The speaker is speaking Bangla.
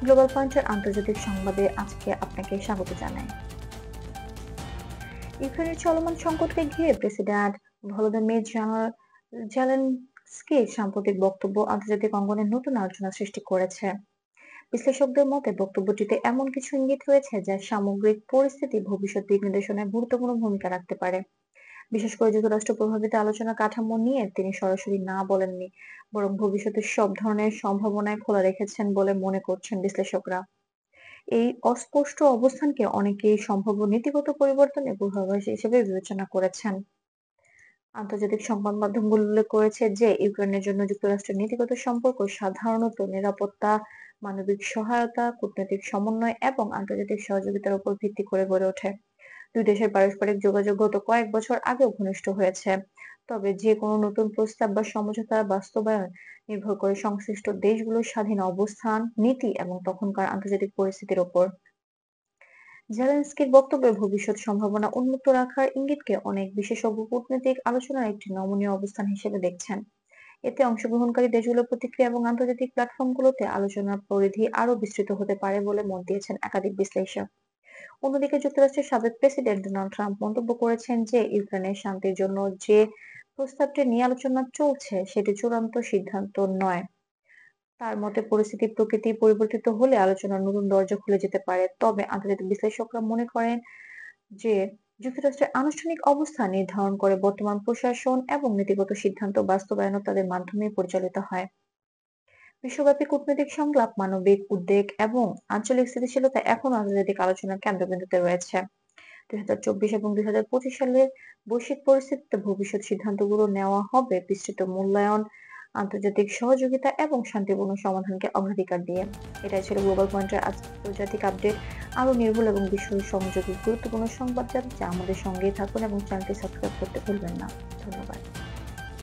গ্লোবাল পয়েন্টের আন্তর্জাতিক সংবাদে আজকে আপনাকে স্বাগত জানাই। ইউক্রেনের চলমান সংকটকে ঘিরে প্রেসিডেন্ট ভলোদিমির জেলেনস্কির সাম্প্রতিক বক্তব্য আন্তর্জাতিক অঙ্গনে নতুন আলোচনা সৃষ্টি করেছে। বিশ্লেষকদের মতে বক্তব্যটিতে এমন কিছু ইঙ্গিত রয়েছে যা সামগ্রিক পরিস্থিতি ভবিষ্যৎ দিক নির্দেশনায় গুরুত্বপূর্ণ ভূমিকা রাখতে পারে। বিশেষ করে যুক্তরাষ্ট্র প্রভাবিত আলোচনা কাঠামো নিয়ে তিনি সরাসরি না বলেননি, বরং ভবিষ্যতের সব ধরনের সম্ভাবনায় খোলা রেখেছেন বলে মনে করছেন বিশ্লেষকরা। এই অস্পষ্ট অবস্থানকে অনেকেই সম্ভাব্য নীতিগত পরিবর্তনের পূর্বাভাস হিসেবে বিবেচনা করেছেন। আন্তর্জাতিক সংবাদ মাধ্যমগুলো উল্লেখ করেছে যে ইউক্রেনের জন্য যুক্তরাষ্ট্রের নীতিগত সম্পর্ক সাধারণত নিরাপত্তা, মানবিক সহায়তা, কূটনৈতিক সমন্বয় এবং আন্তর্জাতিক সহযোগিতার উপর ভিত্তি করে গড়ে ওঠে। দুই দেশের পারস্পরিক যোগাযোগ গত কয়েক বছর আগেও ঘনিষ্ঠ হয়েছে, তবে যে কোনো নতুন প্রস্তাব বা সমঝোতার বাস্তবায়ন নির্ভর করে সংশ্লিষ্ট দেশগুলোর স্বাধীন অবস্থান, নীতি এবং তখনকার আন্তর্জাতিক পরিস্থিতির ওপর। জেলেনস্কির বক্তব্যে ভবিষ্যৎ সম্ভাবনা উন্মুক্ত রাখার ইঙ্গিতকে অনেক বিশেষজ্ঞ কূটনৈতিক আলোচনার একটি নমনীয় অবস্থান হিসেবে দেখছেন। এতে অংশগ্রহণকারী দেশগুলোর প্রতিক্রিয়া এবং আন্তর্জাতিক প্ল্যাটফর্মগুলোতে আলোচনার পরিধি আরও বিস্তৃত হতে পারে বলে মত দিয়েছেন একাধিক বিশ্লেষক। অন্যদিকে যুক্তরাষ্ট্রের সাবেক প্রেসিডেন্ট ডোনাল্ড ট্রাম্প মন্তব্য করেছেন যে ইউক্রেনের শান্তির জন্য যে প্রস্তাবটি নিয়ে আলোচনা চলছে সেটি চূড়ান্ত সিদ্ধান্ত নয়। তার মতে পরিস্থিতির প্রকৃতি পরিবর্তিত হলে আলোচনার নতুন দরজা খুলে যেতে পারে, তবে আন্তর্জাতিক বিশ্লেষকরা মনে করেন যে যুক্তরাষ্ট্রের আনুষ্ঠানিক অবস্থান নির্ধারণ করে বর্তমান প্রশাসন এবং নীতিগত সিদ্ধান্ত বাস্তবায়নও তাদের মাধ্যমেই পরিচালিত হয়। বিশ্বব্যাপী কূটনৈতিক সংলাপ, মানবিক উদ্বেগ এবং আঞ্চলিক স্থিতিশীলতা এখনো আন্তর্জাতিক আলোচনার কেন্দ্রবিন্দুতে রয়েছে। 2024 এবং 2025 সালের বৈশ্বিক পরিস্থিতিতে ভবিষ্যৎ সিদ্ধান্তগুলো নেওয়া হবে বিস্তৃত মূল্যায়ন, আন্তর্জাতিক সহযোগিতা এবং শান্তিপূর্ণ সমাধানকে অগ্রাধিকার দিয়ে। এটাই ছিল গ্লোবাল পয়েন্টের আন্তর্জাতিক আপডেট। আরো নির্ভুল এবং বিশ্ব সংযোগী গুরুত্বপূর্ণ সংবাদ জানতে আমাদের সঙ্গেই থাকুন এবং চ্যানেলটি সাবস্ক্রাইব করতে ভুলবেন না। ধন্যবাদ।